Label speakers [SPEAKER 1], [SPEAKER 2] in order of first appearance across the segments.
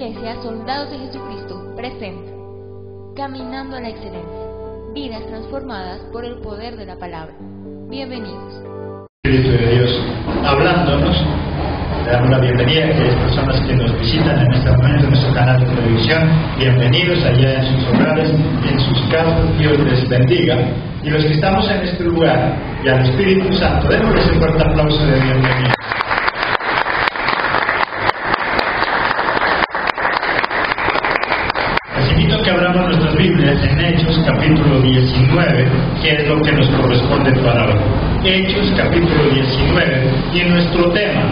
[SPEAKER 1] Iglesia Soldados de Jesucristo presenta Caminando a la Excelencia, vidas transformadas por el poder de la palabra. Bienvenidos.
[SPEAKER 2] Espíritu de Dios hablándonos. Le damos la bienvenida a aquellas personas que nos visitan en este momento en nuestro canal de televisión. Bienvenidos allá en sus hogares, en sus casas. Dios les bendiga. Y los que estamos en este lugar, y al Espíritu Santo, démosles un fuerte aplauso de bienvenida. Les invito a que abramos nuestras Biblias en Hechos capítulo 19, que es lo que nos corresponde para hoy. Hechos capítulo 19, y nuestro tema,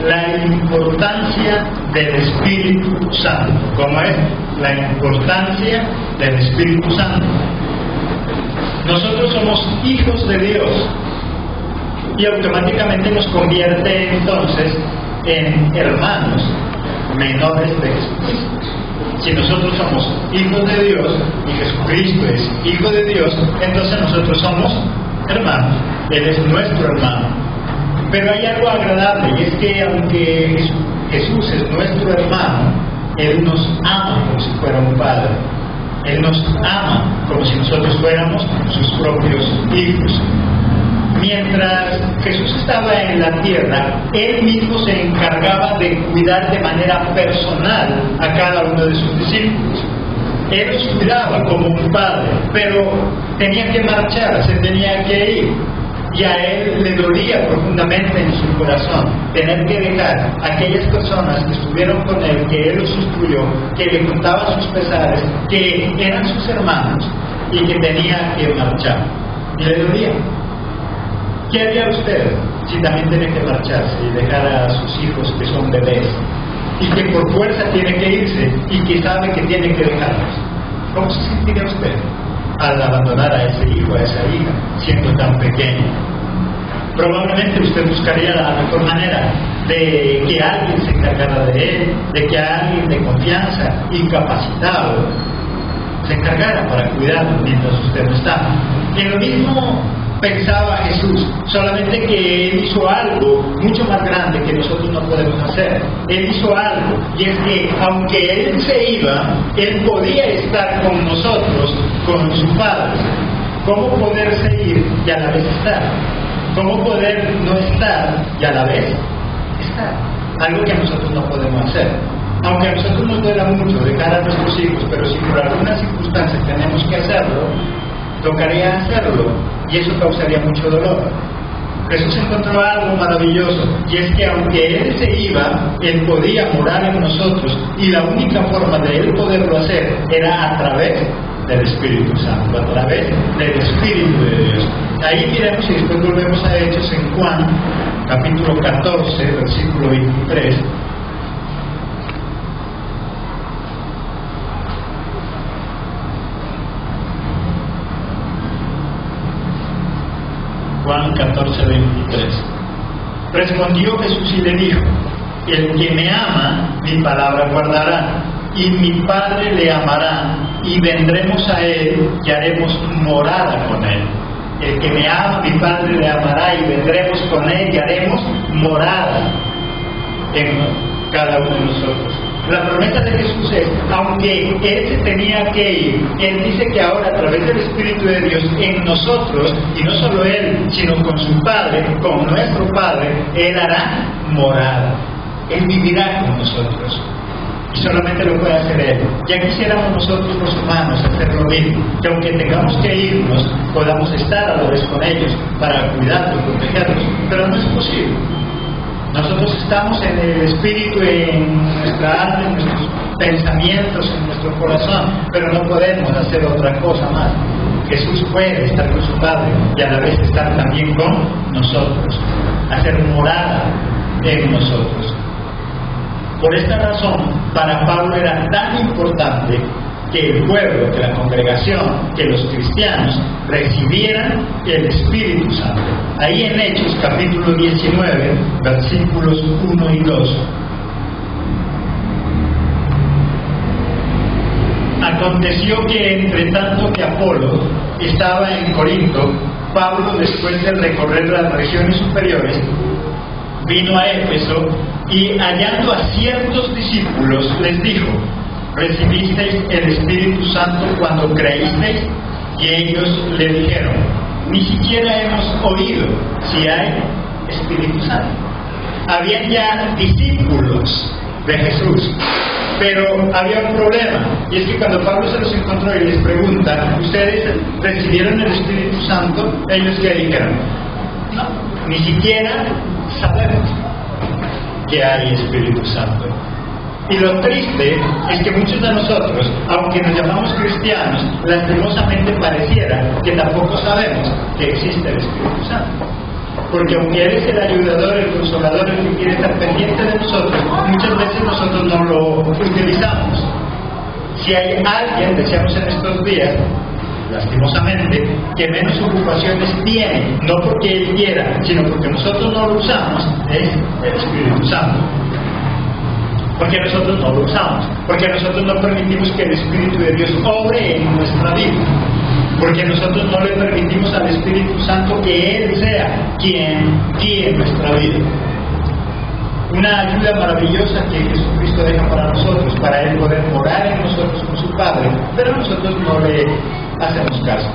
[SPEAKER 2] la importancia del Espíritu Santo. ¿Cómo es? La importancia del Espíritu Santo. Nosotros somos hijos de Dios y automáticamente nos convierte entonces en hermanos menores de Jesucristo. Si nosotros somos hijos de Dios y Jesucristo es hijo de Dios, entonces nosotros somos hermanos. Él es nuestro hermano. Pero hay algo agradable, y es que aunque Jesús es nuestro hermano, Él nos ama como si fuera un padre. Él nos ama como si nosotros fuéramos sus propios hijos. Mientras Jesús estaba en la tierra, Él mismo se encargaba de cuidar de manera personal a cada uno de sus discípulos. Él los cuidaba como un padre, pero tenía que marchar, se tenía que ir. Y a Él le dolía profundamente en su corazón tener que dejar a aquellas personas que estuvieron con Él, que Él los instruyó, que le contaban sus pesares, que eran sus hermanos y que tenía que marchar. Y le dolía. ¿Qué haría usted si también tiene que marcharse y dejar a sus hijos que son bebés y que por fuerza tiene que irse y que sabe que tiene que dejarlos? ¿Cómo se sentiría usted al abandonar a ese hijo, a esa hija, siendo tan pequeño? Probablemente usted buscaría la mejor manera de que alguien se encargara de él, de que alguien de confianza, incapacitado, se encargara para cuidarlo mientras usted no está. Y lo mismo pensaba Jesús, solamente que Él hizo algo mucho más grande que nosotros no podemos hacer. Él hizo algo, y es que aunque Él se iba, Él podía estar con nosotros, con su Padre. ¿Cómo poderse ir y a la vez estar? ¿Cómo poder no estar y a la vez estar? Algo que nosotros no podemos hacer. Aunque a nosotros nos duela mucho dejar a nuestros hijos, pero si por alguna circunstancia tenemos que hacerlo, tocaría hacerlo, y eso causaría mucho dolor. Jesús encontró algo maravilloso, y es que aunque Él se iba, Él podía morar en nosotros, y la única forma de Él poderlo hacer era a través del Espíritu Santo, a través del Espíritu de Dios. Ahí miremos y después volvemos a Hechos en Juan, capítulo 14, versículo 23. Juan 14, 23. Respondió Jesús y le dijo: el que me ama, mi palabra guardará, y mi Padre le amará, y vendremos a él y haremos morada con él. El que me ama, mi Padre le amará, y vendremos con él y haremos morada en cada uno de nosotros. La promesa de Jesús es, aunque Él se tenía que ir, Él dice que ahora a través del Espíritu de Dios en nosotros, y no solo Él, sino con su Padre, con nuestro Padre, Él hará morada. Él vivirá con nosotros. Y solamente lo puede hacer Él. Ya quisiéramos nosotros los humanos hacer lo mismo, que aunque tengamos que irnos, podamos estar a la vez con ellos para cuidarlos, protegerlos, pero no es posible. Nosotros estamos en el Espíritu, en nuestra alma, en nuestros pensamientos, en nuestro corazón, pero no podemos hacer otra cosa más. Jesús puede estar con su Padre y a la vez estar también con nosotros, hacer morada en nosotros. Por esta razón, para Pablo era tan importante que el pueblo, que la congregación, que los cristianos recibieran el Espíritu Santo. Ahí en Hechos capítulo 19, versículos 1 y 2. Aconteció que entre tanto que Apolo estaba en Corinto, Pablo, después de recorrer las regiones superiores, vino a Éfeso Y hallando a ciertos discípulos les dijo: ¿recibisteis el Espíritu Santo cuando creísteis? Y ellos le dijeron: ni siquiera hemos oído si hay Espíritu Santo. Habían ya discípulos de Jesús, pero había un problema, y es que cuando Pablo se los encontró y les pregunta: ¿ustedes recibieron el Espíritu Santo? Ellos le dijeron: no, ni siquiera sabemos que hay Espíritu Santo. Y lo triste es que muchos de nosotros, aunque nos llamamos cristianos, lastimosamente pareciera que tampoco sabemos que existe el Espíritu Santo. Porque aunque Él es el ayudador, el consolador, el que quiere estar pendiente de nosotros, muchas veces nosotros no lo utilizamos. Si hay alguien, decíamos en estos días, lastimosamente, que menos ocupaciones tiene, no porque Él quiera, sino porque nosotros no lo usamos, es el Espíritu Santo. Porque nosotros no lo usamos, porque nosotros no permitimos que el Espíritu de Dios obre en nuestra vida, porque nosotros no le permitimos al Espíritu Santo que Él sea quien guíe nuestra vida. Una ayuda maravillosa que Jesucristo deja para nosotros, para Él poder morar en nosotros con su Padre, pero nosotros no le hacemos caso.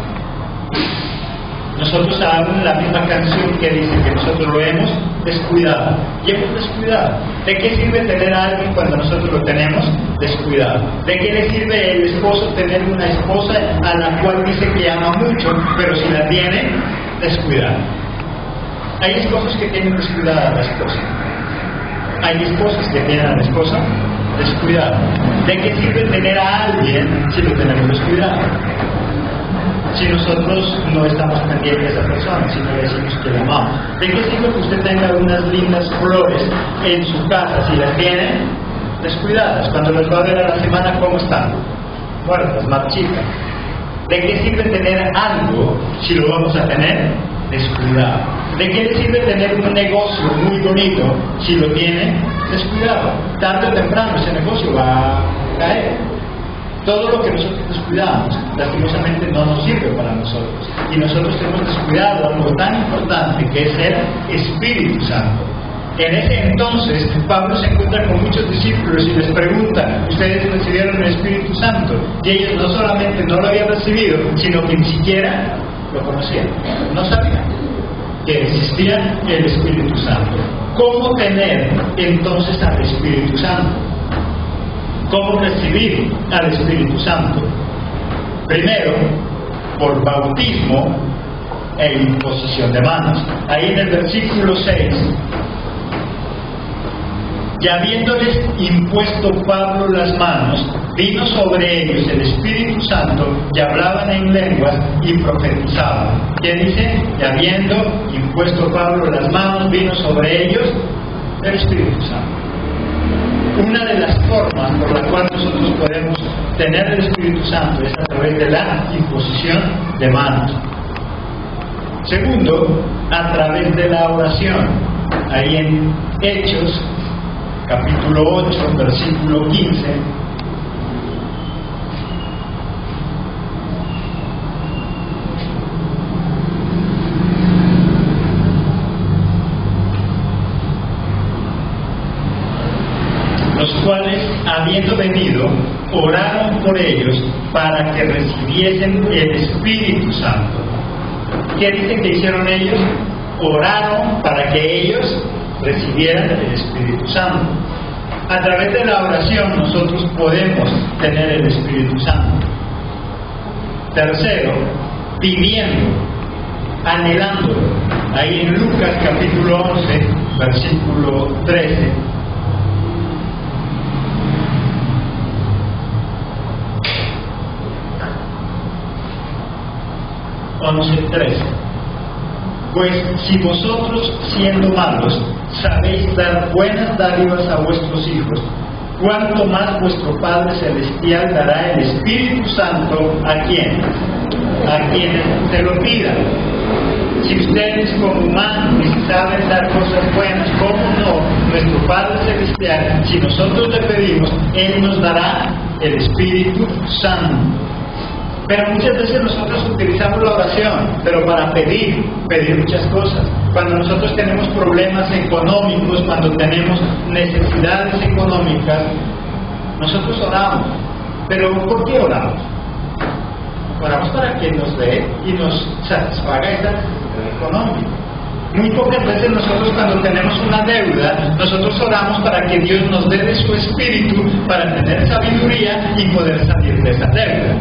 [SPEAKER 2] Nosotros aún la misma canción que dice que nosotros lo hemos descuidado, y hemos descuidado. ¿De qué sirve tener a alguien cuando nosotros lo tenemos descuidado? ¿De qué le sirve el esposo tener una esposa a la cual dice que ama mucho, pero si la tiene descuidada? Hay esposos que tienen descuidada a la esposa. Hay esposas que tienen a la esposa descuidada. ¿De qué sirve tener a alguien si lo tenemos descuidado? Si nosotros no estamos pendientes de esa persona, si no le decimos que la amamos. ¿De qué sirve que usted tenga unas lindas flores en su casa si las tiene descuidadas? Cuando las va a ver a la semana, ¿cómo están? Muertas, marchitas. ¿De qué sirve tener algo si lo vamos a tener descuidado? ¿De qué le sirve tener un negocio muy bonito si lo tiene descuidado? Tarde o temprano ese negocio va a caer. Todo lo que nosotros descuidamos, lastimosamente no nos sirve para nosotros. Y nosotros hemos descuidado algo tan importante que es el Espíritu Santo. En ese entonces, Pablo se encuentra con muchos discípulos y les pregunta: ¿ustedes recibieron el Espíritu Santo? Y ellos no solamente no lo habían recibido, sino que ni siquiera lo conocían. No sabían que existía el Espíritu Santo. ¿Cómo tener entonces al Espíritu Santo? ¿Cómo recibir al Espíritu Santo? Primero, por bautismo e imposición de manos. Ahí en el versículo 6, y habiéndoles impuesto Pablo las manos, vino sobre ellos el Espíritu Santo, y hablaban en lenguas y profetizaban. ¿Qué dice? Y habiendo impuesto Pablo las manos, vino sobre ellos el Espíritu Santo. Una de las formas por la cual nosotros podemos tener el Espíritu Santo es a través de la imposición de manos. Segundo, a través de la oración. Ahí en Hechos, capítulo 8, versículo 15. Los cuales, habiendo venido, oraron por ellos para que recibiesen el Espíritu Santo. ¿Qué dicen que hicieron ellos? Oraron para que ellos recibieran el Espíritu Santo. A través de la oración nosotros podemos tener el Espíritu Santo. Tercero, pidiendo, anhelando. Ahí en Lucas capítulo 11, versículo 13. 11:13. Pues si vosotros, siendo malos, sabéis dar buenas dádivas a vuestros hijos, cuánto más vuestro Padre Celestial dará el Espíritu Santo a quienes se lo pidan. Si ustedes como humanos saben dar cosas buenas, ¿cómo no nuestro Padre Celestial, si nosotros le pedimos, Él nos dará el Espíritu Santo? Pero muchas veces nosotros utilizamos la oración, pero para pedir muchas cosas. Cuando nosotros tenemos problemas económicos, cuando tenemos necesidades económicas, nosotros oramos. Pero ¿por qué oramos? Oramos para que nos dé y nos satisfaga esa necesidad económica. Muy pocas veces nosotros, cuando tenemos una deuda, nosotros oramos para que Dios nos dé de su espíritu para tener sabiduría y poder salir de esa deuda.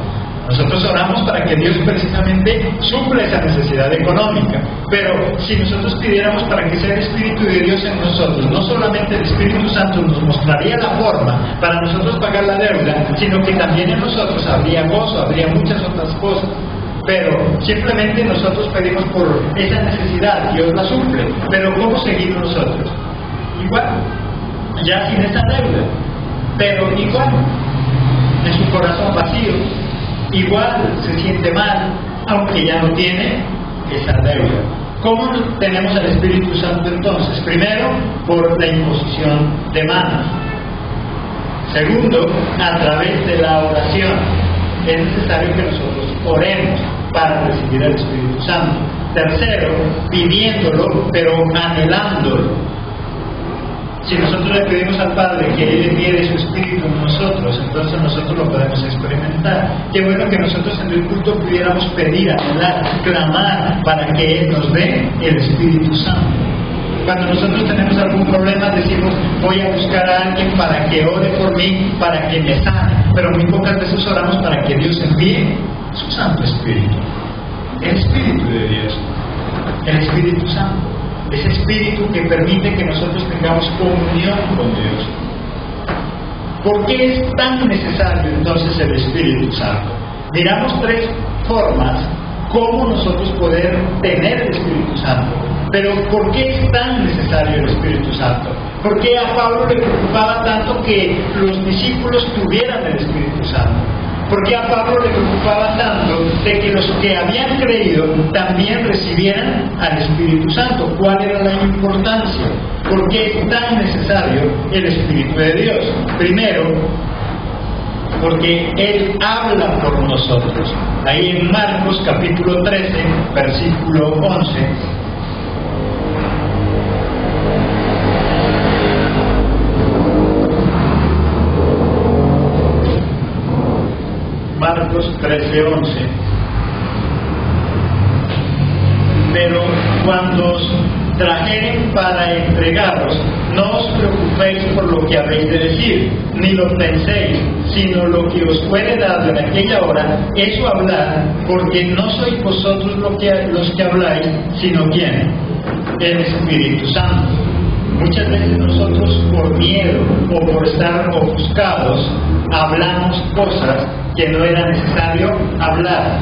[SPEAKER 2] Nosotros oramos para que Dios precisamente supla esa necesidad económica. Pero si nosotros pidiéramos para que sea el Espíritu de Dios en nosotros, no solamente el Espíritu Santo nos mostraría la forma para nosotros pagar la deuda, sino que también en nosotros habría gozo, habría muchas otras cosas. Pero simplemente nosotros pedimos por esa necesidad, Dios la suple. Pero ¿cómo seguimos nosotros? Igual, ya sin esa deuda, pero igual, en su corazón vacío. Igual se siente mal, aunque ya no tiene esa deuda. ¿Cómo tenemos al Espíritu Santo entonces? Primero, por la imposición de manos. Segundo, a través de la oración. Es necesario que nosotros oremos para recibir al Espíritu Santo. Tercero, pidiéndolo, pero anhelándolo. Si nosotros le pedimos al Padre que Él envíe de su Espíritu en nosotros, entonces nosotros lo podemos experimentar. Qué bueno que nosotros en el culto pudiéramos pedir, anhelar, clamar para que Él nos dé el Espíritu Santo. Cuando nosotros tenemos algún problema decimos, voy a buscar a alguien para que ore por mí, para que me sane. Pero muy pocas veces oramos para que Dios envíe su Santo Espíritu. El Espíritu de Dios. El Espíritu Santo. Ese Espíritu que permite que nosotros tengamos comunión con Dios. ¿Por qué es tan necesario entonces el Espíritu Santo? Miramos tres formas cómo nosotros poder tener el Espíritu Santo. Pero ¿por qué es tan necesario el Espíritu Santo? ¿Por qué a Pablo le preocupaba tanto que los discípulos tuvieran el Espíritu Santo? ¿Por qué a Pablo le preocupaba tanto de que los que habían creído también recibieran al Espíritu Santo? ¿Cuál era la importancia? ¿Por qué es tan necesario el Espíritu de Dios? Primero, porque Él habla por nosotros. Ahí en Marcos capítulo 13, versículo 11. Marcos 13:11. Pero cuando os trajeren para entregaros, no os preocupéis por lo que habéis de decir, ni lo penséis, sino lo que os fuere dado en aquella hora, eso hablad, porque no sois vosotros los que habláis, sino ¿quién? El Espíritu Santo. Muchas veces nosotros por miedo o por estar ofuscados hablamos cosas que no era necesario hablar.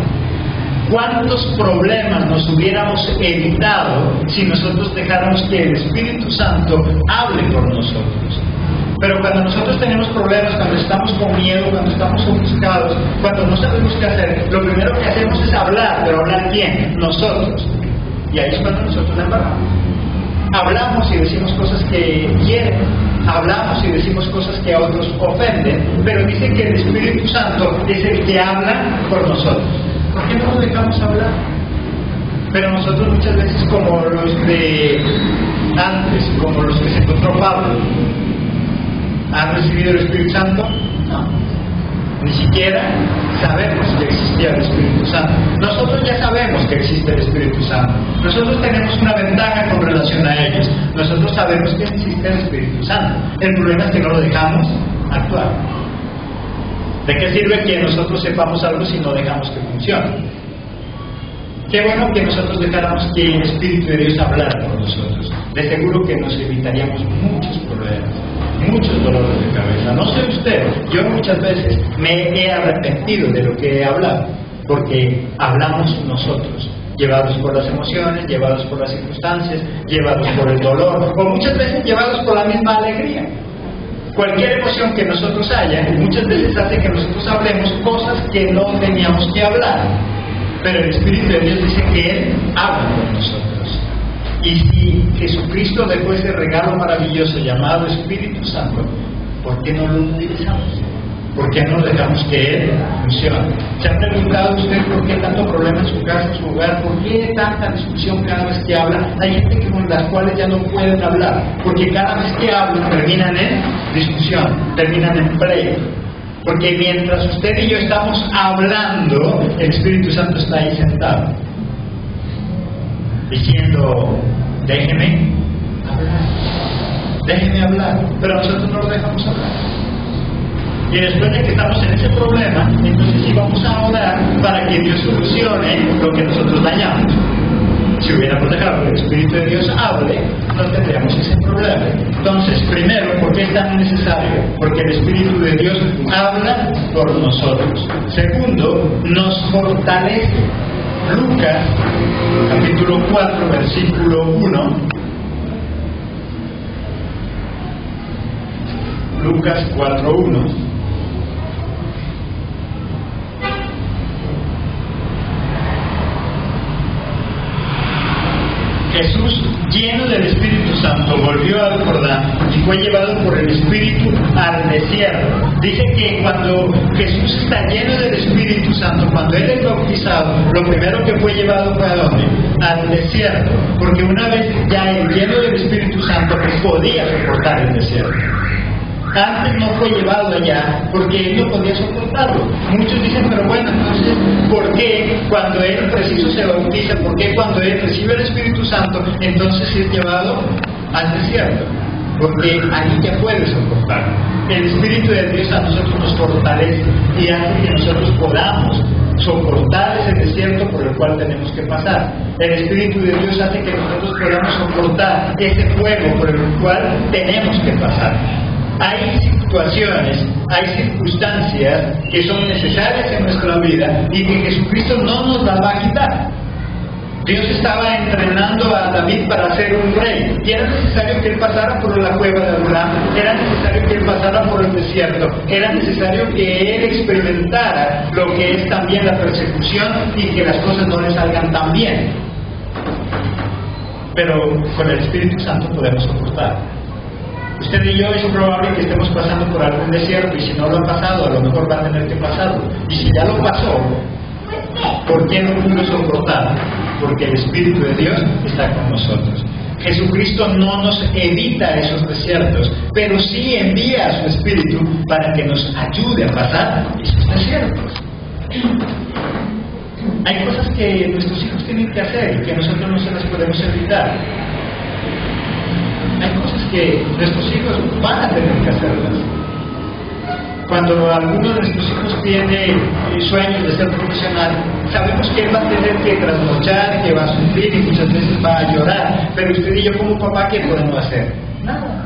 [SPEAKER 2] ¿Cuántos problemas nos hubiéramos evitado si nosotros dejáramos que el Espíritu Santo hable por nosotros? Pero cuando nosotros tenemos problemas, cuando estamos con miedo, cuando estamos ofuscados, cuando no sabemos qué hacer, lo primero que hacemos es hablar. ¿Pero hablar quién? Nosotros. Y ahí es cuando nosotros la embarramos. Hablamos y decimos cosas que hieren, hablamos y decimos cosas que a otros ofenden, pero dice que el Espíritu Santo es el que habla por nosotros. ¿Por qué no lo dejamos hablar? Pero nosotros muchas veces, como los de antes, como los que se encontró Pablo, ¿han recibido el Espíritu Santo? No. Ni siquiera sabemos que existía el Espíritu Santo. Nosotros ya sabemos que existe el Espíritu Santo. Nosotros tenemos una ventaja con relación a ellos. Nosotros sabemos que existe el Espíritu Santo. El problema es que no lo dejamos actuar. ¿De qué sirve que nosotros sepamos algo si no dejamos que funcione? Qué bueno que nosotros dejáramos que el Espíritu de Dios hablara por nosotros. De seguro que nos evitaríamos muchos problemas, muchos dolores de cabeza. No sé usted, yo muchas veces me he arrepentido de lo que he hablado, porque hablamos nosotros, llevados por las emociones, llevados por las circunstancias, llevados por el dolor, o muchas veces llevados por la misma alegría. Cualquier emoción que nosotros haya, muchas veces hace que nosotros hablemos cosas que no teníamos que hablar. Pero el Espíritu de Dios dice que Él habla con nosotros. Y si Jesucristo dejó ese regalo maravilloso llamado Espíritu Santo, ¿por qué no lo utilizamos? ¿Por qué no dejamos que Él funcione? ¿Se ha preguntado usted por qué tanto problema en su casa, en su hogar? ¿Por qué tanta discusión cada vez que habla? Hay gente con las cuales ya no pueden hablar, porque cada vez que hablan terminan en discusión, terminan en pleito. Porque mientras usted y yo estamos hablando, el Espíritu Santo está ahí sentado, diciendo, déjeme hablar, pero nosotros no lo dejamos hablar. Y después de que estamos en ese problema, entonces sí vamos a orar para que Dios solucione lo que nosotros dañamos. Si hubiéramos dejado que el Espíritu de Dios hable, no tendríamos ese problema. Entonces, primero, ¿por qué es tan necesario? Porque el Espíritu de Dios habla por nosotros. Segundo, nos fortalece. Lucas, capítulo 4, versículo 1. Lucas 4:1. Jesús, lleno del Espíritu Santo, volvió al Jordán y fue llevado por el Espíritu al desierto. Dice que cuando Jesús está lleno del Espíritu Santo, cuando Él es bautizado, lo primero que fue llevado fue ¿a dónde? Al desierto. Porque una vez ya Él lleno del Espíritu Santo, pues podía soportar el desierto. Antes no fue llevado allá porque Él no podía soportarlo. Muchos dicen, pero bueno, entonces, ¿por qué cuando Él preciso se bautiza? ¿Por qué cuando Él recibe el Espíritu Santo, entonces es llevado al desierto? Porque ahí ya puede soportar. El Espíritu de Dios a nosotros nos fortalece y hace que nosotros podamos soportar ese desierto por el cual tenemos que pasar. El Espíritu de Dios hace que nosotros podamos soportar ese fuego por el cual tenemos que pasar. Hay situaciones, hay circunstancias que son necesarias en nuestra vida y que Jesucristo no nos las va a quitar. Dios estaba entrenando a David para ser un rey y era necesario que él pasara por la cueva de Adulam, era necesario que él pasara por el desierto, era necesario que él experimentara lo que es también la persecución y que las cosas no le salgan tan bien. Pero con el Espíritu Santo podemos soportar. Usted y yo es probable que estemos pasando por algún desierto y si no lo ha pasado, a lo mejor va a tener que pasarlo. Y si ya lo pasó, ¿por qué no pudo soportar? Porque el Espíritu de Dios está con nosotros. Jesucristo no nos evita esos desiertos, pero sí envía a su Espíritu para que nos ayude a pasar esos desiertos. Hay cosas que nuestros hijos tienen que hacer y que nosotros no se las podemos evitar. Hay cosas que nuestros hijos van a tener que hacerlas. Cuando alguno de nuestros hijos tiene sueños de ser profesional, sabemos que él va a tener que trasnochar, que va a sufrir y muchas veces va a llorar. Pero usted y yo como papá, ¿qué podemos hacer? Nada.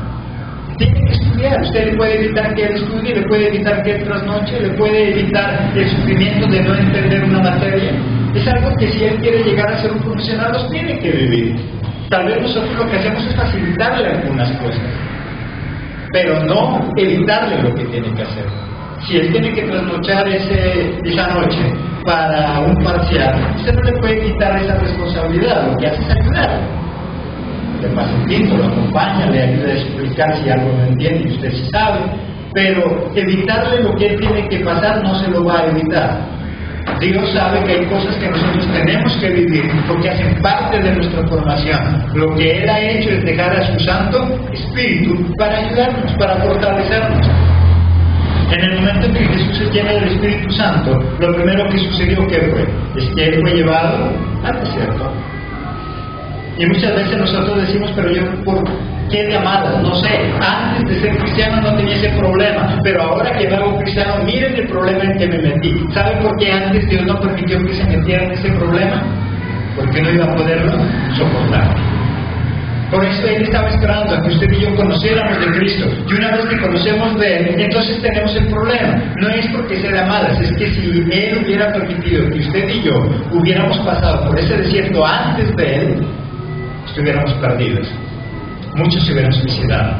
[SPEAKER 2] Tiene que estudiar. Usted le puede evitar que él estudie, le puede evitar que él trasnoche, le puede evitar el sufrimiento de no entender una materia. Es algo que si él quiere llegar a ser un profesional, los tiene que vivir. Tal vez nosotros lo que hacemos es facilitarle algunas cosas, pero no evitarle lo que tiene que hacer. Si él tiene que trasnochar esa noche para un parcial, usted no le puede quitar esa responsabilidad. Lo que hace es ayudarle. Le pasa el tiempo, lo acompaña, le ayuda a explicar si algo no entiende y usted sí sabe, pero evitarle lo que él tiene que pasar no se lo va a evitar. Dios sabe que hay cosas que nosotros tenemos que vivir porque hacen parte de nuestra formación. Lo que Él ha hecho es dejar a su Santo Espíritu para ayudarnos, para fortalecernos. En el momento en que Jesús se llena del Espíritu Santo, lo primero que sucedió, ¿qué fue? Es que Él fue llevado al desierto. Y muchas veces nosotros decimos, pero yo, ¿por qué llamadas? No sé, antes de ser cristiano no tenía ese problema, pero ahora que me hago cristiano, miren el problema en que me metí. ¿Saben por qué antes Dios no permitió que se metiera en ese problema? Porque no iba a poderlo soportar. Por eso Él estaba esperando a que usted y yo conociéramos de Cristo. Y una vez que conocemos de Él, entonces tenemos el problema. No es porque sea de malas, es que si Él hubiera permitido que usted y yo hubiéramos pasado por ese desierto antes de Él, estuviéramos perdidos. Muchos se hubieran suicidado.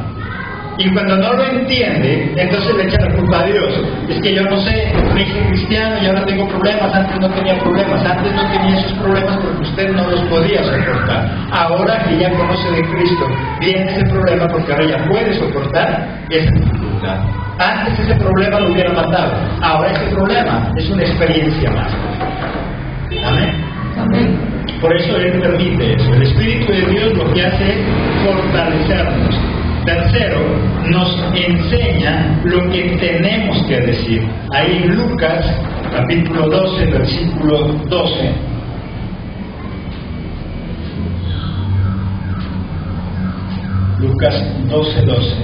[SPEAKER 2] Y cuando no lo entiende, entonces le echa la culpa a Dios. Es que yo no sé, me hice cristiano y ahora tengo problemas. Antes no tenía problemas, antes no tenía esos problemas porque usted no los podía soportar. Ahora que ya conoce de Cristo, viene ese problema porque ahora ya puede soportar esa dificultad. ¿verdad? Antes ese problema lo hubiera matado. Ahora ese problema es una experiencia más. Amén.
[SPEAKER 1] Amén.
[SPEAKER 2] Por eso Él permite eso. El Espíritu de Dios lo que hace es fortalecernos. Tercero, nos enseña lo que tenemos que decir. Ahí en Lucas, capítulo 12, versículo 12. Lucas 12, 12.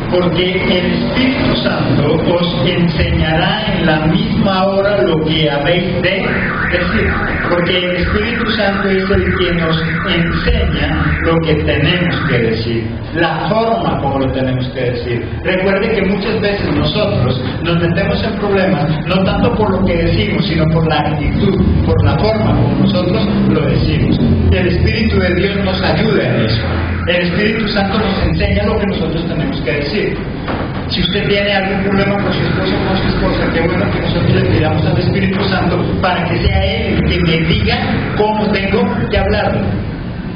[SPEAKER 2] Porque el Espíritu Santo os enseñará en la misma hora lo que habéis de decir. Porque el Espíritu Santo es el que nos enseña lo que tenemos que decir, la forma como lo tenemos que decir. Recuerde que muchas veces nosotros nos metemos en problemas no tanto por lo que decimos, sino por la actitud, por la forma como nosotros lo decimos. El Espíritu de Dios nos ayuda en eso. El Espíritu Santo nos enseña lo que nosotros tenemos que decir. Si usted tiene algún problema con su esposo o con su esposa, qué bueno que nosotros le pidamos al Espíritu Santo para que sea Él el que me diga cómo tengo que hablarle.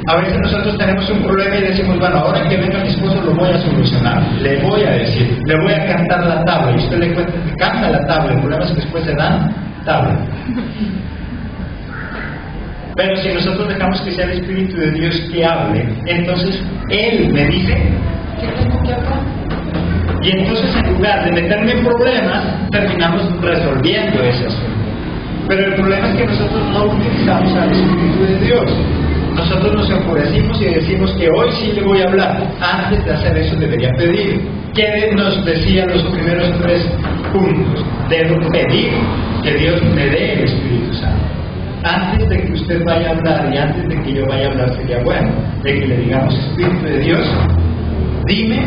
[SPEAKER 2] A veces nosotros tenemos un problema y decimos, bueno, ahora que venga mi esposo lo voy a solucionar, le voy a decir, le voy a cantar la tabla, y usted le canta la tabla, el problema es que después se dan tabla. Pero si nosotros dejamos que sea el Espíritu de Dios que hable, entonces Él me dice que tengo que hablar. Y entonces en lugar de meterme en problemas, terminamos resolviendo ese asunto. Pero el problema es que nosotros no utilizamos al Espíritu de Dios. Nosotros nos enfurecimos y decimos que hoy sí le voy a hablar. Antes de hacer eso debería pedir. ¿Qué nos decían los primeros 3 puntos? Debo pedir que Dios me dé el Espíritu Santo. Antes de que usted vaya a hablar y antes de que yo vaya a hablar, sería bueno de que le digamos, Espíritu de Dios, dime,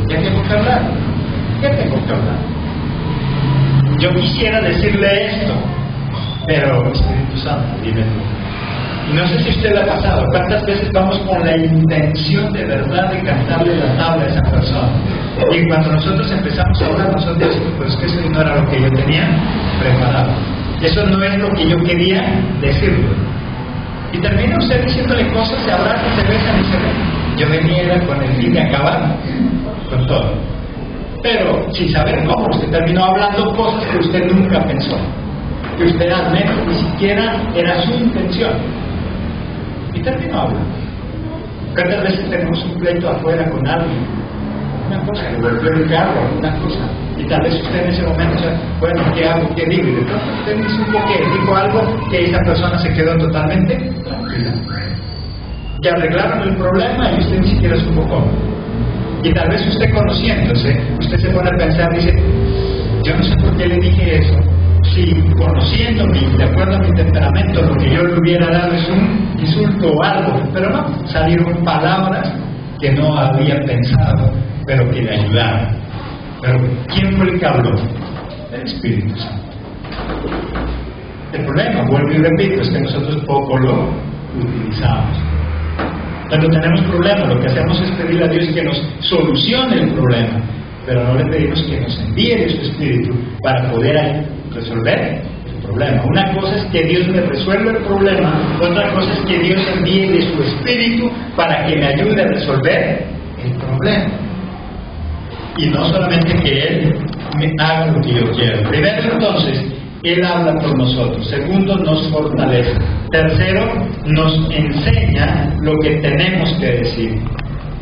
[SPEAKER 2] ¿qué tengo que hablar? ¿Qué tengo que hablar? Yo quisiera decirle esto, pero Espíritu Santo, dime tú. Y no sé si a usted le ha pasado, ¿cuántas veces vamos con la intención de verdad de cantarle la tabla a esa persona? Y cuando nosotros empezamos a hablar, nosotros decimos, pues que eso no era lo que yo tenía preparado. Eso no es lo que yo quería decirle. Y termina usted diciéndole cosas, se abrazan, se besan y se ven. Yo venía con el fin de acabar con todo. Pero sin saber cómo, usted terminó hablando cosas que usted nunca pensó. Que usted al menos ni siquiera era su intención. Y terminó hablando. ¿Cuántas veces tenemos un pleito afuera con alguien? Una cosa, le golpeó el carro, alguna cosa. Y tal vez usted en ese momento dice, bueno, ¿qué hago? ¿Qué digo? Y de pronto usted me supo que dijo algo que esa persona se quedó totalmente tranquila. Que arreglaron el problema y usted ni siquiera supo cómo. Y tal vez usted conociéndose, usted se pone a pensar, dice, yo no sé por qué le dije eso. Si conociéndome, de acuerdo a mi temperamento, lo que yo le hubiera dado es un insulto o algo. Pero no, salieron palabras que no había pensado, pero que le ayudaron. Pero ¿quién fue el que habló? El Espíritu Santo. El problema, vuelvo y repito, es que nosotros poco lo utilizamos. Cuando tenemos problemas, lo que hacemos es pedirle a Dios que nos solucione el problema, pero no le pedimos que nos envíe de su Espíritu para poder resolver el problema. Una cosa es que Dios me resuelva el problema, otra cosa es que Dios envíe de su Espíritu para que me ayude a resolver el problema. Y no solamente que Él me haga lo que yo quiero. Primero, entonces, Él habla por nosotros. Segundo, nos fortalece. Tercero, nos enseña lo que tenemos que decir.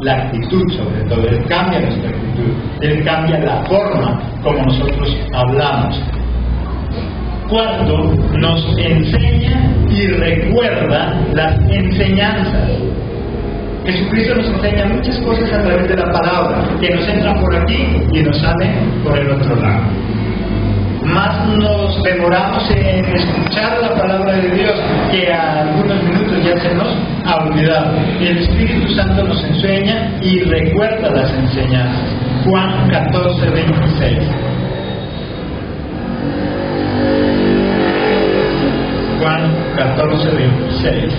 [SPEAKER 2] La actitud, sobre todo. Él cambia nuestra actitud. Él cambia la forma como nosotros hablamos. Cuarto, nos enseña y recuerda las enseñanzas. Jesucristo nos enseña muchas cosas a través de la palabra, que nos entran por aquí y nos salen por el otro lado. Más nos demoramos en escuchar la palabra de Dios que a algunos minutos ya se nos ha olvidado. Y el Espíritu Santo nos enseña y recuerda las enseñanzas. Juan 14, 26. Juan 14, 26.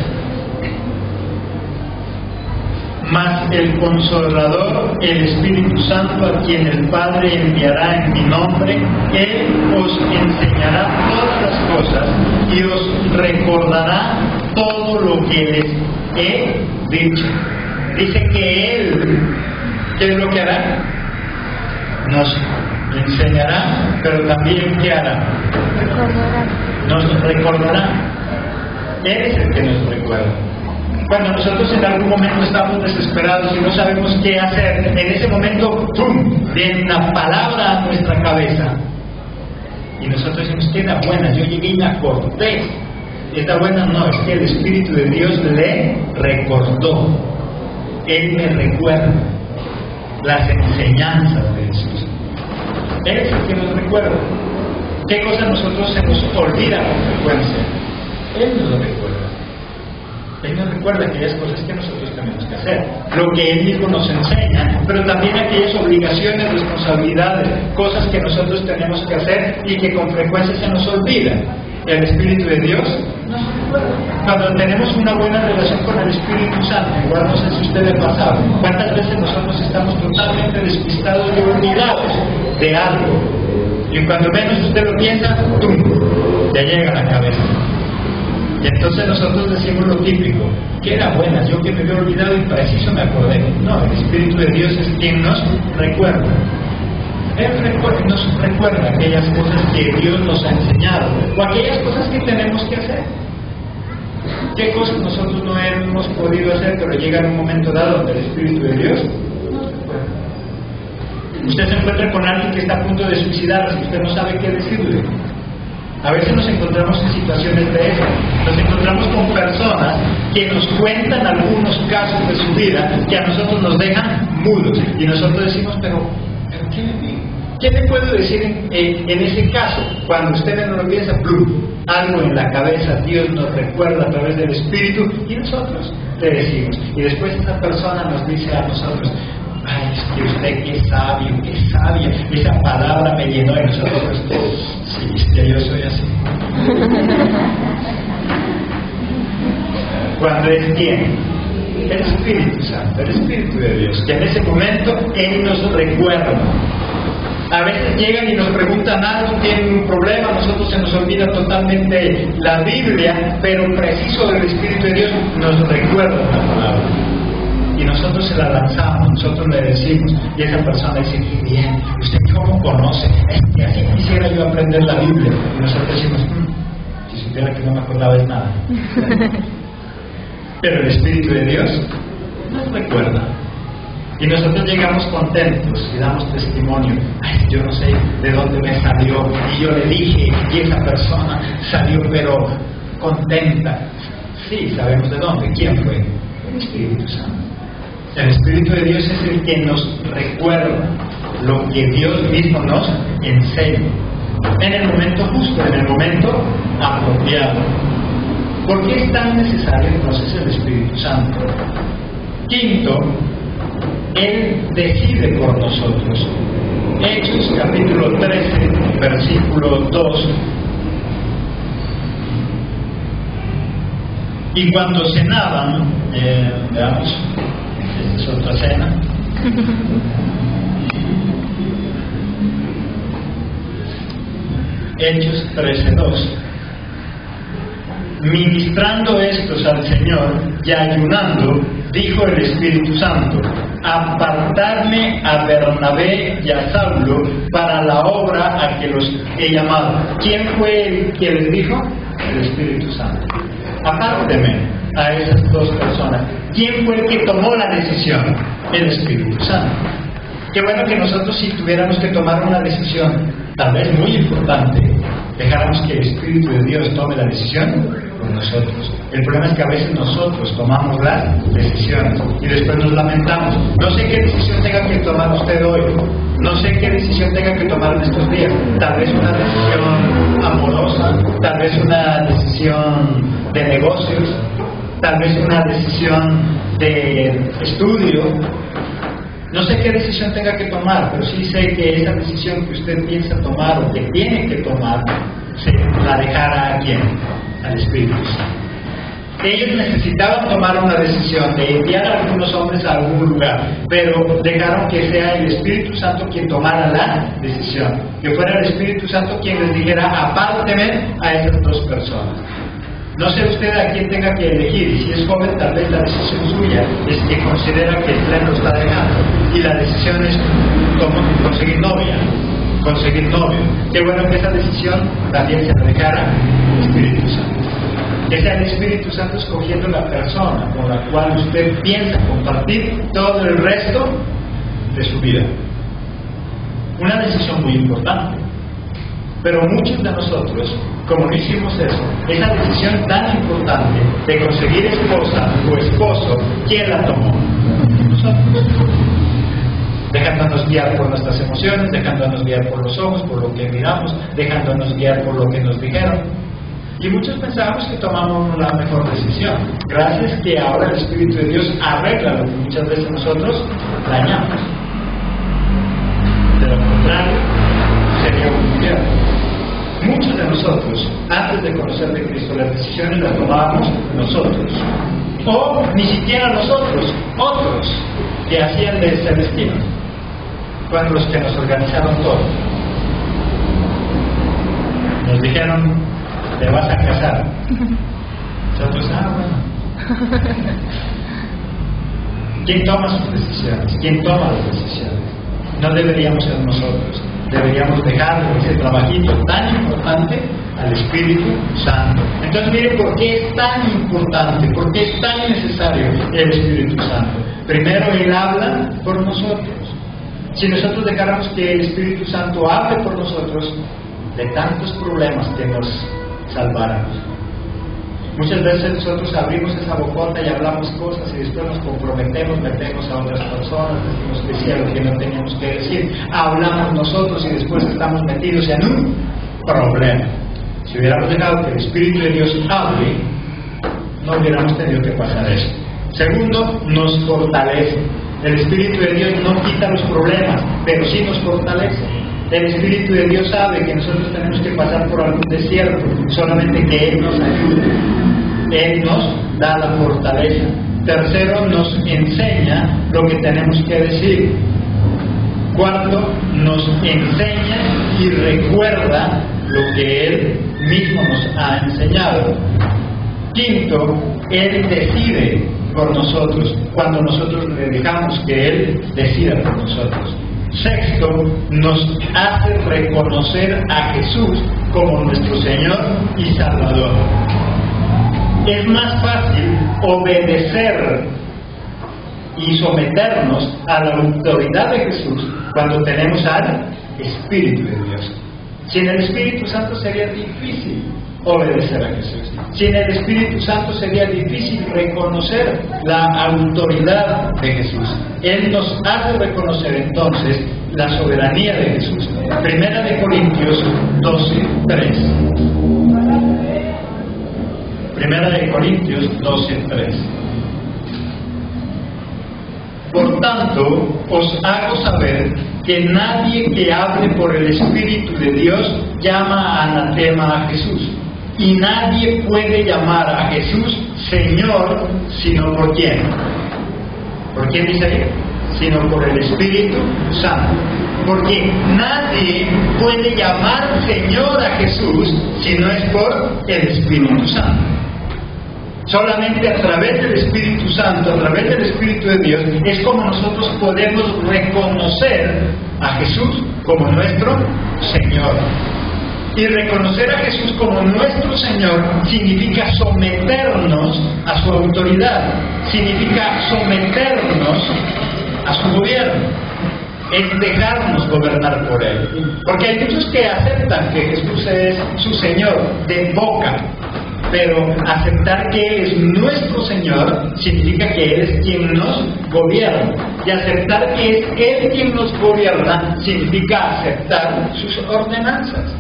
[SPEAKER 2] Mas el Consolador, el Espíritu Santo, a quien el Padre enviará en mi nombre, Él os enseñará todas las cosas y os recordará todo lo que les he dicho. dice que Él, ¿qué es lo que hará? Nos enseñará, pero también ¿qué hará? Nos recordará. Él es el que nos recuerda. Cuando nosotros en algún momento estamos desesperados y no sabemos qué hacer, en ese momento, ¡pum!, viene una palabra a nuestra cabeza. Y nosotros decimos, que era buena, yo llegué y me acordé. Esta buena no, es que el Espíritu de Dios le recordó. Él me recuerda las enseñanzas de Jesús. Él es el que nos recuerda. ¿Qué cosas nosotros se nos olvida con frecuencia? Él nos lo recuerda. Él nos recuerda aquellas cosas que nosotros tenemos que hacer, lo que Él mismo nos enseña, pero también aquellas obligaciones, responsabilidades, cosas que nosotros tenemos que hacer y que con frecuencia se nos olvidan. El Espíritu de Dios nos recuerda. Cuando tenemos una buena relación con el Espíritu Santo, igual no sé si usted le ha pasado, ¿cuántas veces nosotros estamos totalmente despistados y olvidados de algo? Y cuando menos usted lo piensa, ¡tum!, ya llega a la cabeza. Y entonces nosotros decimos lo típico, que era buena, yo que me había olvidado y preciso me acordé. No, el Espíritu de Dios es quien nos recuerda. Él nos recuerda aquellas cosas que Dios nos ha enseñado, o aquellas cosas que tenemos que hacer. ¿Qué cosas nosotros no hemos podido hacer, pero llega en un momento dado donde el Espíritu de Dios nos recuerda? Usted se encuentra con alguien que está a punto de suicidarse y usted no sabe qué decirle. A veces nos encontramos en situaciones de eso. Nos encontramos con personas que nos cuentan algunos casos de su vida que a nosotros nos dejan mudos. Y nosotros decimos, pero ¿qué le digo? ¿Qué le puedo decir en ese caso? Cuando usted no lo piensa, ¡plum!, algo en la cabeza, Dios nos recuerda a través del Espíritu y nosotros le decimos. Y después esa persona nos dice a nosotros, ay, es que usted qué sabia, esa palabra me llenó. Y nosotros, sí, es que yo soy así. Cuando es quien, el Espíritu Santo, el Espíritu de Dios, que en ese momento Él nos recuerda. A veces llegan y nos preguntan algo, tienen un problema, a nosotros se nos olvida totalmente la Biblia, pero preciso del Espíritu de Dios nos recuerda la palabra. Y nosotros se la lanzamos, nosotros le decimos, y esa persona dice, qué bien, ¿usted cómo conoce? Es que así quisiera yo aprender la Biblia. Y nosotros decimos, si supiera que no me acordaba de nada. Pero el Espíritu de Dios nos recuerda. Y nosotros llegamos contentos y damos testimonio. Ay, yo no sé de dónde me salió, y yo le dije, y esa persona salió pero contenta. Sí, sabemos de dónde. ¿Quién fue? El Espíritu Santo. El Espíritu de Dios es el que nos recuerda lo que Dios mismo nos enseña en el momento justo, en el momento apropiado. ¿Por qué es tan necesario entonces el Espíritu Santo? Quinto, Él decide por nosotros. Hechos capítulo 13, versículo 2. Y cuando cenaban, veamos, esta es otra cena. Hechos 13:2. Ministrando estos al Señor y ayunando, dijo el Espíritu Santo, apartarme a Bernabé y a Saulo para la obra a que los he llamado. ¿Quién fue el que les dijo? El Espíritu Santo. Apárteme a esas dos personas. ¿Quién fue el que tomó la decisión? El Espíritu Santo. Qué bueno que nosotros, si tuviéramos que tomar una decisión, tal vez muy importante, dejáramos que el Espíritu de Dios tome la decisión por nosotros. El problema es que a veces nosotros tomamos las decisiones y después nos lamentamos. No sé qué decisión tenga que tomar usted hoy. No sé qué decisión tenga que tomar en estos días. Tal vez una decisión amorosa, tal vez una decisión de negocios, tal vez una decisión de estudio. No sé qué decisión tenga que tomar, pero sí sé que esa decisión que usted piensa tomar o que tiene que tomar, se la dejará a quién, al Espíritu Santo. Ellos necesitaban tomar una decisión de enviar a algunos hombres a algún lugar, pero dejaron que sea el Espíritu Santo quien tomara la decisión, que fuera el Espíritu Santo quien les dijera, apárteme a esas dos personas. No sé usted a quién tenga que elegir, y si es joven tal vez la decisión suya es que considera que el tren lo está dejando, y la decisión es conseguir novia, conseguir novio. Qué bueno que esa decisión también se la dejara el Espíritu Santo. Que sea el Espíritu Santo escogiendo la persona con la cual usted piensa compartir todo el resto de su vida. Una decisión muy importante. Pero muchos de nosotros, como no hicimos eso, esa decisión tan importante de conseguir esposa o esposo, ¿quién la tomó? Nosotros. Dejándonos guiar por nuestras emociones, dejándonos guiar por los ojos, por lo que miramos, dejándonos guiar por lo que nos dijeron. Y muchos pensamos que tomamos la mejor decisión. Gracias que ahora el Espíritu de Dios arregla lo que muchas veces nosotros dañamos. De lo contrario, sería un infierno. Muchos de nosotros, antes de conocer de Cristo, las decisiones las tomábamos nosotros. O ni siquiera nosotros, otros que hacían de ese destino. Fueron los que nos organizaron todo. Nos dijeron, te vas a casar. Nosotros, bueno. ¿Quién toma sus decisiones? ¿Quién toma las decisiones? No deberíamos ser nosotros. Deberíamos dejar ese trabajito tan importante al Espíritu Santo. Entonces miren por qué es tan importante, por qué es tan necesario el Espíritu Santo. Primero, Él habla por nosotros. Si nosotros dejáramos que el Espíritu Santo hable por nosotros, de tantos problemas que nos salváramos. Muchas veces nosotros abrimos esa bocota y hablamos cosas y después nos comprometemos, metemos a otras personas, decimos que sí a lo que no teníamos que decir, hablamos nosotros y después estamos metidos en un problema. Si hubiéramos dejado que el Espíritu de Dios hable, no hubiéramos tenido que pasar eso. Segundo, nos fortalece. El Espíritu de Dios no quita los problemas, pero sí nos fortalece. El Espíritu de Dios sabe que nosotros tenemos que pasar por algún desierto, solamente que Él nos ayude. Él nos da la fortaleza. Tercero, nos enseña lo que tenemos que decir. Cuarto, nos enseña y recuerda lo que Él mismo nos ha enseñado. Quinto, Él decide por nosotros, cuando nosotros le dejamos que Él decida por nosotros. Sexto, nos hace reconocer a Jesús como nuestro Señor y Salvador. Es más fácil obedecer y someternos a la autoridad de Jesús cuando tenemos al Espíritu de Dios. Sin el Espíritu Santo sería difícil obedecer a Jesús. Sin el Espíritu Santo sería difícil reconocer la autoridad de Jesús. Él nos hace reconocer entonces la soberanía de Jesús. Primera de Corintios 12:3. Primera de Corintios 12:3. Por tanto, os hago saber que nadie que hable por el Espíritu de Dios llama anatema a Jesús. Y nadie puede llamar a Jesús Señor, sino por quién. ¿Por quién dice ahí? Sino por el Espíritu Santo. Porque nadie puede llamar Señor a Jesús si no es por el Espíritu Santo. Solamente a través del Espíritu Santo, a través del Espíritu de Dios, es como nosotros podemos reconocer a Jesús como nuestro Señor. Y reconocer a Jesús como nuestro Señor significa someternos a su autoridad, significa someternos a su gobierno, es dejarnos gobernar por Él. Porque hay muchos que aceptan que Jesús es su Señor de boca, pero aceptar que Él es nuestro Señor significa que Él es quien nos gobierna. Y aceptar que es Él quien nos gobierna significa aceptar sus ordenanzas,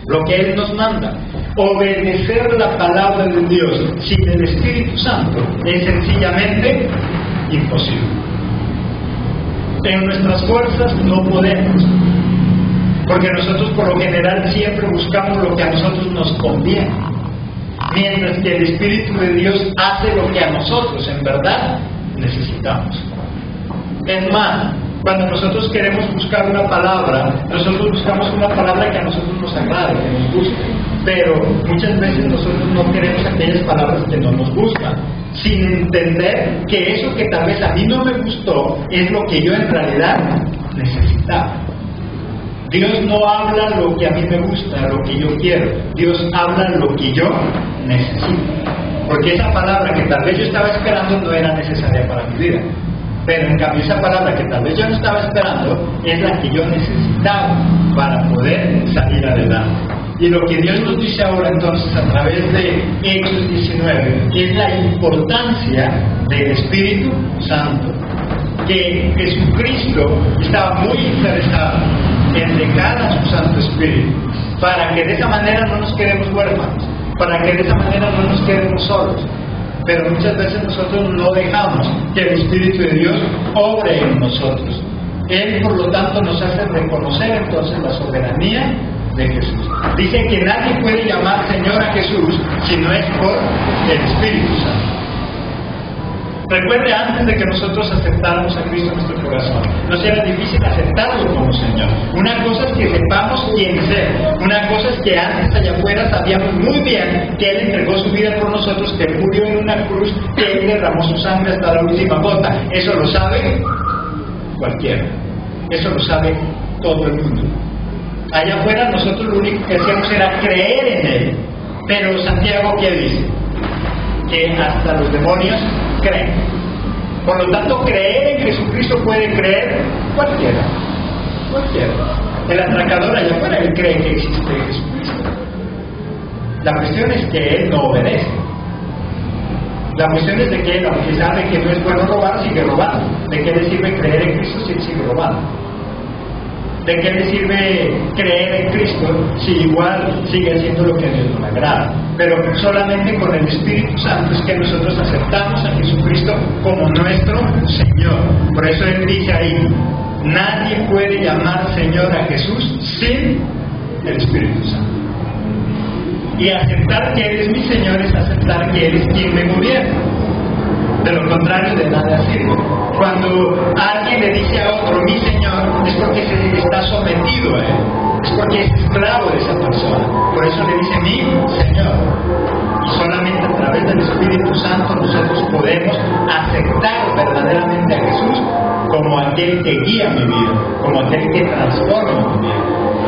[SPEAKER 2] lo que Él nos manda. Obedecer la palabra de Dios sin el Espíritu Santo es sencillamente imposible. En nuestras fuerzas no podemos, porque nosotros por lo general siempre buscamos lo que a nosotros nos conviene, mientras que el Espíritu de Dios hace lo que a nosotros en verdad necesitamos. Es más, Cuando nosotros queremos buscar una palabra, nosotros buscamos una palabra que a nosotros nos agrade, que nos guste. Pero muchas veces nosotros no queremos aquellas palabras que no nos gustan, sin entender que eso que tal vez a mí no me gustó es lo que yo en realidad necesitaba. Dios no habla lo que a mí me gusta, lo que yo quiero. Dios habla lo que yo necesito. Porque esa palabra que tal vez yo estaba esperando no era necesaria para mi vida. Pero en cambio esa palabra que tal vez yo no estaba esperando es la que yo necesitaba para poder salir adelante. Y lo que Dios nos dice ahora entonces a través de Hechos 19 es la importancia del Espíritu Santo. Que Jesucristo estaba muy interesado en dejar a su Santo Espíritu para que de esa manera no nos quedemos huérfanos, para que de esa manera no nos quedemos solos. Pero muchas veces nosotros no dejamos que el Espíritu de Dios obre en nosotros. Él, por lo tanto, nos hace reconocer entonces la soberanía de Jesús. Dice que nadie puede llamar Señor a Jesús si no es por el Espíritu Santo. Recuerde, antes de que nosotros aceptáramos a Cristo en nuestro corazón, nos era difícil aceptarlo como Señor. Una cosa es que sepamos quién es Él. Una cosa es que antes allá afuera sabíamos muy bien que Él entregó su vida por nosotros, que murió en una cruz, que Él derramó su sangre hasta la última gota. Eso lo sabe cualquiera. Eso lo sabe todo el mundo. Allá afuera nosotros lo único que hacíamos era creer en Él. Pero Santiago, ¿qué dice? Que hasta los demonios creen. Por lo tanto, creer en Jesucristo puede creer cualquiera. Cualquiera. El atracador allá afuera, él cree que existe Jesucristo. La cuestión es que él no obedece. La cuestión es de que él, aunque sabe que no es bueno robar, sigue robando. ¿De qué le sirve creer en Cristo si él sigue robando? ¿De qué le sirve creer en Cristo si igual sigue haciendo lo que a Dios no le agrada? Pero solamente con el Espíritu Santo es que nosotros aceptamos a Jesucristo como nuestro Señor. Por eso Él dice ahí, nadie puede llamar Señor a Jesús sin el Espíritu Santo. Y aceptar que Él es mi Señor es aceptar que Él es quien me gobierna. De lo contrario, de nada sirve. Cuando alguien le dice a otro, mi Señor, es porque se está sometido a Él. Es porque es esclavo de esa persona. Por eso le dice, mi Señor. Y solamente a través del Espíritu Santo nosotros podemos aceptar verdaderamente a Jesús como aquel que guía mi vida, como aquel que transforma mi vida.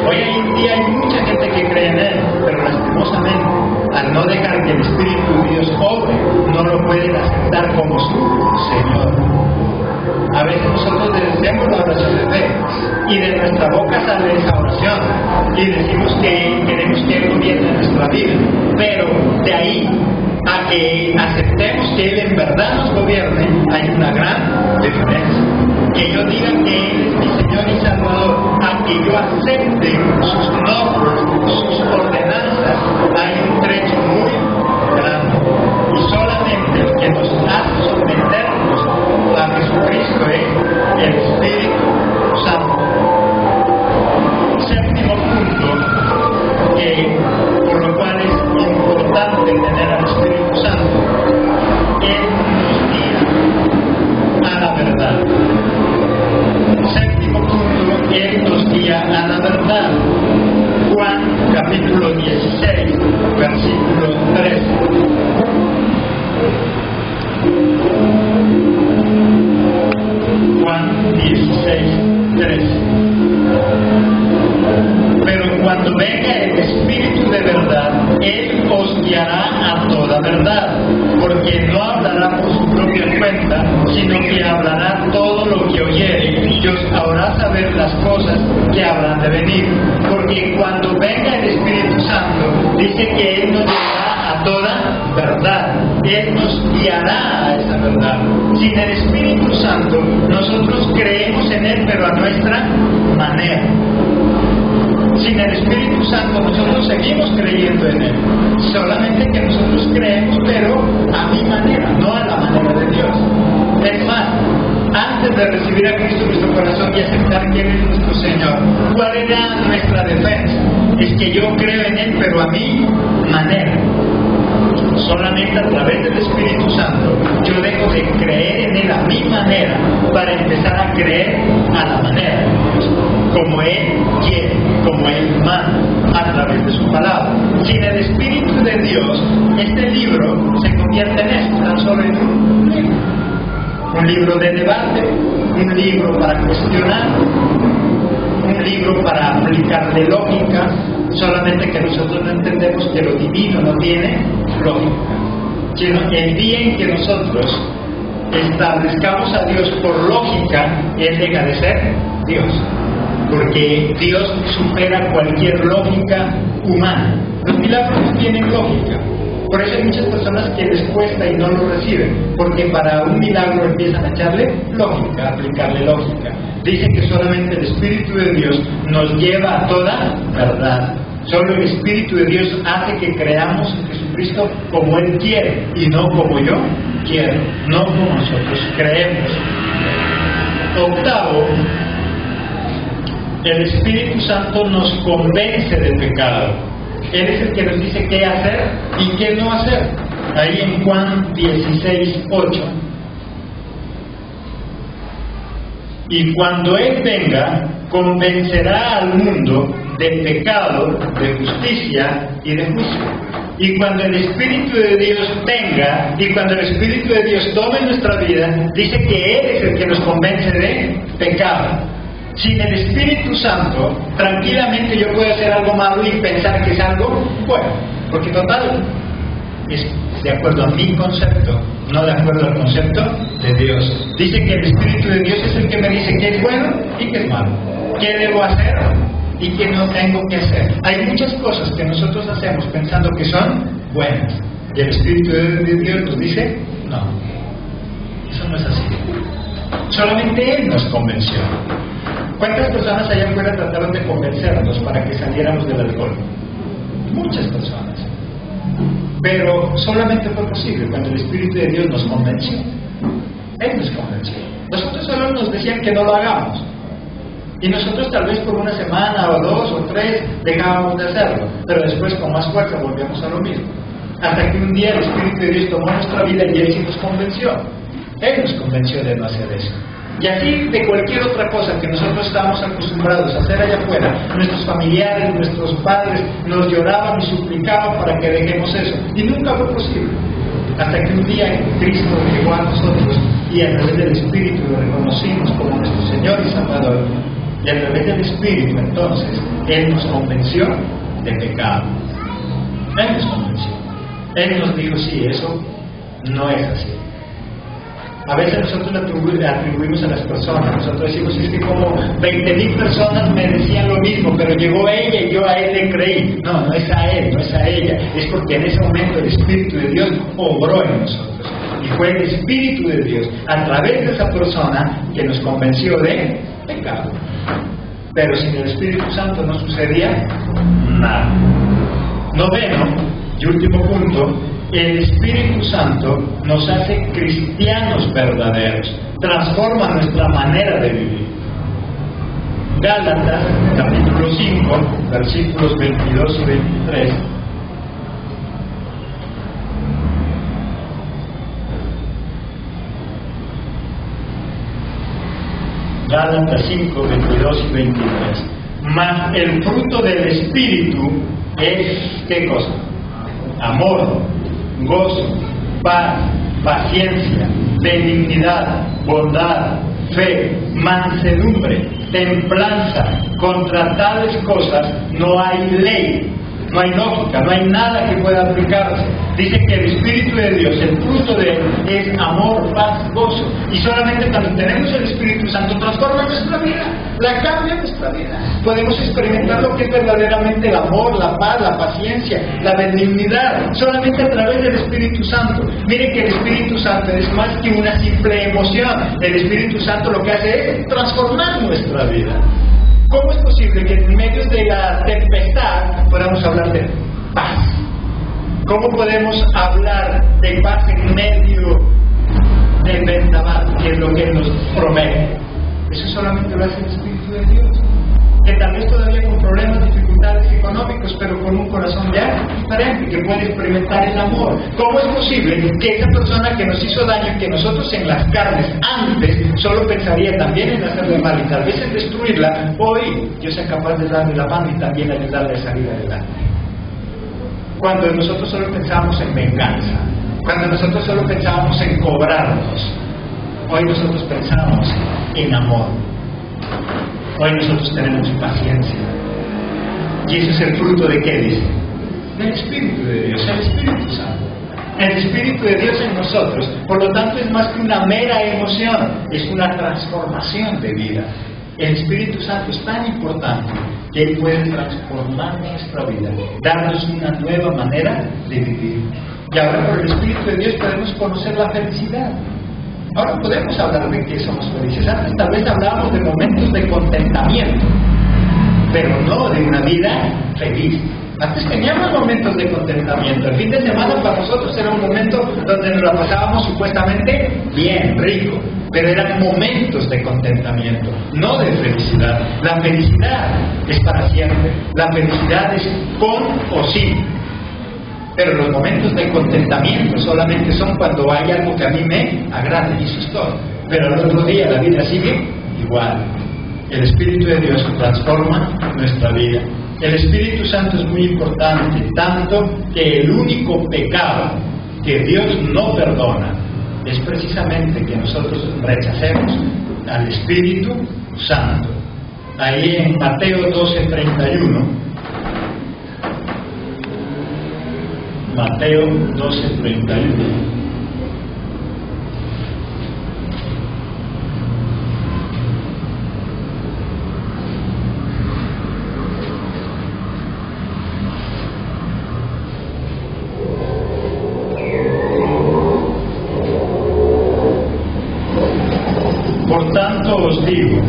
[SPEAKER 2] Hoy en día hay mucha gente que cree en Él, pero lastimosamente, al no dejar que el Espíritu de Dios obre, no lo pueden aceptar como su Señor. A veces nosotros decimos la oración de fe y de nuestra boca sale esa oración y decimos que queremos que Él gobierne nuestra vida, pero de ahí a que aceptemos que Él en verdad nos gobierne hay una gran diferencia. Que yo diga que Él es mi Señor y Salvador, a que yo acepte sus normas, sus ordenanzas, hay un trecho muy grande. Y solamente el que nos hace someternos a Jesucristo es el Espíritu Santo. Séptimo punto, por lo cual es importante tener al Espíritu Santo, Él nos guía a la verdad. Séptimo punto, Él nos guía a la verdad. Juan capítulo 16, versículo 3. Juan 16, 3. Pero cuando venga el Espíritu de verdad, Él os guiará a toda verdad, porque no hablará por su propia cuenta, sino que hablará todo lo que oyere, y os hará saber las cosas que habrán de venir. Porque cuando venga el Espíritu Santo, dice que Él nos llevará a toda verdad. Él nos guiará a esa verdad. Sin el Espíritu Santo, nosotros creemos en Él, pero a nuestra manera. Sin el Espíritu Santo nosotros seguimos creyendo en Él. Solamente que nosotros creemos, pero a mi manera, no a la manera de Dios. Es más, antes de recibir a Cristo en nuestro corazón y aceptar que Él es nuestro Señor, ¿cuál era nuestra defensa? Es que yo creo en Él, pero a mi manera. Solamente a través del Espíritu Santo yo dejo de creer en Él a mi manera para empezar a creer a la manera de Dios, como Él quiere, como Él manda, a través de su palabra. Sin el Espíritu de Dios, este libro se convierte en eso, tan solo en un libro. Un libro de debate, un libro para cuestionar, un libro para aplicarle lógica, solamente que nosotros no entendemos que lo divino no tiene lógica, sino el día en que nosotros establezcamos a Dios por lógica, Él deja de ser Dios, porque Dios supera cualquier lógica humana. Los milagros no tienen lógica. Por eso hay muchas personas que les cuesta y no lo reciben, porque para un milagro empiezan a echarle lógica, a aplicarle lógica. Dicen que solamente el Espíritu de Dios nos lleva a toda verdad. Solo el Espíritu de Dios hace que creamos en Jesucristo como Él quiere y no como yo quiero, no como nosotros creemos. Octavo, el Espíritu Santo nos convence del pecado. Él es el que nos dice qué hacer y qué no hacer. Ahí en Juan 16:8. Y cuando Él venga, convencerá al mundo de pecado, de justicia y de juicio. Y cuando el Espíritu de Dios venga, y cuando el Espíritu de Dios tome nuestra vida, dice que Él es el que nos convence de pecado. Sin el Espíritu Santo, tranquilamente yo puedo hacer algo malo y pensar que es algo bueno, porque total, es de acuerdo a mi concepto, no de acuerdo al concepto de Dios. Dice que el Espíritu de Dios es el que me dice qué es bueno y qué es malo, qué debo hacer y qué no tengo que hacer. Hay muchas cosas que nosotros hacemos pensando que son buenas, y el Espíritu de Dios nos dice, no, eso no es así. Solamente Él nos convenció. ¿Cuántas personas allá afuera trataron de convencernos para que saliéramos del alcohol? Muchas personas. Pero solamente fue posible cuando el Espíritu de Dios nos convenció. Él nos convenció. Nosotros solo nos decían que no lo hagamos. Y nosotros tal vez por una semana o 2 o 3 dejábamos de hacerlo. Pero después con más fuerza volvíamos a lo mismo. Hasta que un día el Espíritu de Dios tomó nuestra vida y Él sí nos convenció. Él nos convenció de no hacer eso. Y así de cualquier otra cosa que nosotros estábamos acostumbrados a hacer allá afuera, nuestros familiares, nuestros padres nos lloraban y suplicaban para que dejemos eso. Y nunca fue posible. Hasta que un día Cristo llegó a nosotros y a través del Espíritu lo reconocimos como nuestro Señor y Salvador. Y a través del Espíritu entonces Él nos convenció de pecado. Él nos convenció. Él nos dijo, sí, eso no es así. A veces nosotros le atribuimos a las personas, nosotros decimos, es que como 20,000 personas me decían lo mismo, pero llegó ella y yo a él le creí. No, no es a él, no es a ella, es porque en ese momento el Espíritu de Dios obró en nosotros. Y fue el Espíritu de Dios, a través de esa persona, que nos convenció de pecado. Pero sin el Espíritu Santo no sucedía nada. Noveno y último punto, el Espíritu Santo nos hace cristianos verdaderos, transforma nuestra manera de vivir. Gálatas, capítulo 5, versículos 22 y 23. Gálatas 5, 22 y 23. Mas el fruto del Espíritu es, ¿qué cosa? Amor, gozo, paz, paciencia, benignidad, bondad, fe, mansedumbre, templanza. Contra tales cosas no hay ley, no hay lógica, no hay nada que pueda aplicarse. Dice que el Espíritu de Dios, el fruto de Él, es amor, paz, gozo. Y solamente cuando tenemos el Espíritu Santo transforma nuestra vida, la cambia nuestra vida. Podemos experimentar lo que es verdaderamente el amor, la paz, la paciencia, la benignidad, solamente a través del Espíritu Santo. Miren que el Espíritu Santo es más que una simple emoción. El Espíritu Santo lo que hace es transformar nuestra vida. ¿Cómo es posible que en medio de la tempestad podamos hablar de paz? ¿Cómo podemos hablar de paz en medio del vendaval, que es lo que Él nos promete? Eso solamente lo hace el Espíritu de Dios. Que tal vez todavía con problemas, dificultades y económicos, pero con un corazón ya diferente, que puede experimentar el amor. ¿Cómo es posible que esa persona que nos hizo daño, que nosotros en las carnes antes solo pensaría también en hacerle mal y tal vez en destruirla, hoy yo sea capaz de darle la mano y también ayudarle a salir adelante? Cuando nosotros solo pensábamos en venganza, cuando nosotros solo pensábamos en cobrarnos, hoy nosotros pensamos en amor. Hoy nosotros tenemos paciencia. ¿Y eso es el fruto de qué dice? Del Espíritu de Dios, el Espíritu Santo. El Espíritu de Dios en nosotros, por lo tanto, es más que una mera emoción, es una transformación de vida. El Espíritu Santo es tan importante que Él puede transformar nuestra vida, darnos una nueva manera de vivir. Y ahora por el Espíritu de Dios podemos conocer la felicidad. Ahora podemos hablar de que somos felices. Antes tal vez hablábamos de momentos de contentamiento, pero no de una vida feliz. Antes teníamos momentos de contentamiento. El fin de semana para nosotros era un momento donde nos la pasábamos supuestamente bien, rico, pero eran momentos de contentamiento, no de felicidad. La felicidad es para siempre. La felicidad es con o sin. Pero los momentos de contentamiento solamente son cuando hay algo que a mí me agrade, y eso es todo. Pero al otro día la vida sigue igual. El Espíritu de Dios transforma nuestra vida. El Espíritu Santo es muy importante, tanto que el único pecado que Dios no perdona es precisamente que nosotros rechacemos al Espíritu Santo. Ahí en Mateo 12:31, Mateo 12:31. Por tanto os digo,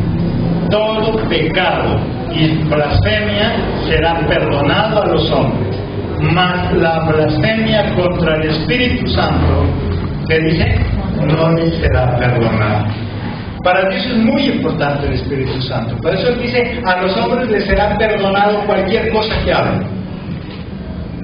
[SPEAKER 2] todo pecado y blasfemia será perdonado a los hombres, mas la blasfemia contra el Espíritu Santo, ¿qué dice? No le será perdonada. Para Dios es muy importante el Espíritu Santo. Por eso Él dice, a los hombres les será perdonado cualquier cosa que hagan.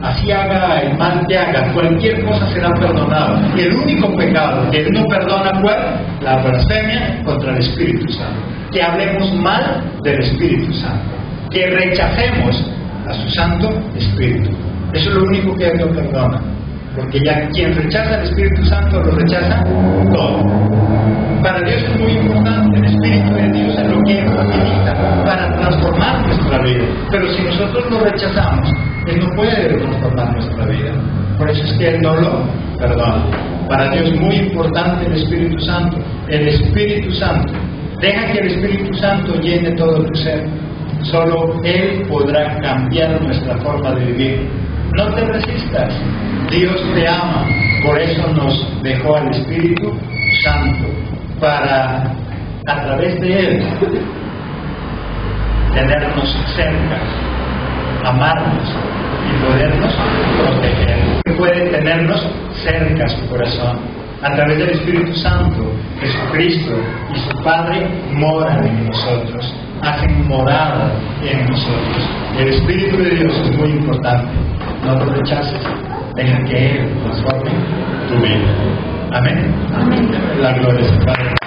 [SPEAKER 2] Así haga el mal que haga, cualquier cosa será perdonada. Y el único pecado que Él no perdona fue la blasfemia contra el Espíritu Santo. Que hablemos mal del Espíritu Santo. Que rechacemos a su Santo Espíritu. Eso es lo único que Él no perdona. Porque ya quien rechaza al Espíritu Santo lo rechaza todo. Para Dios es muy importante. El Espíritu de Dios es lo que Él utiliza para transformar nuestra vida. Pero si nosotros lo rechazamos, Él no puede transformar nuestra vida. Por eso es que Él no lo perdona. Para Dios es muy importante el Espíritu Santo. El Espíritu Santo. Deja que el Espíritu Santo llene todo tu ser. Solo Él podrá cambiar nuestra forma de vivir. No te resistas. Dios te ama. Por eso nos dejó al Espíritu Santo. Para, a través de Él, tenernos cerca, amarnos y podernos proteger. Puede tenernos cerca a su corazón. A través del Espíritu Santo, Jesucristo y su Padre moran en nosotros, hacen morada en nosotros. El Espíritu de Dios es muy importante. No lo rechaces, deja que Él transforme tu vida. Amén.
[SPEAKER 1] Amén.
[SPEAKER 2] La gloria es Padre.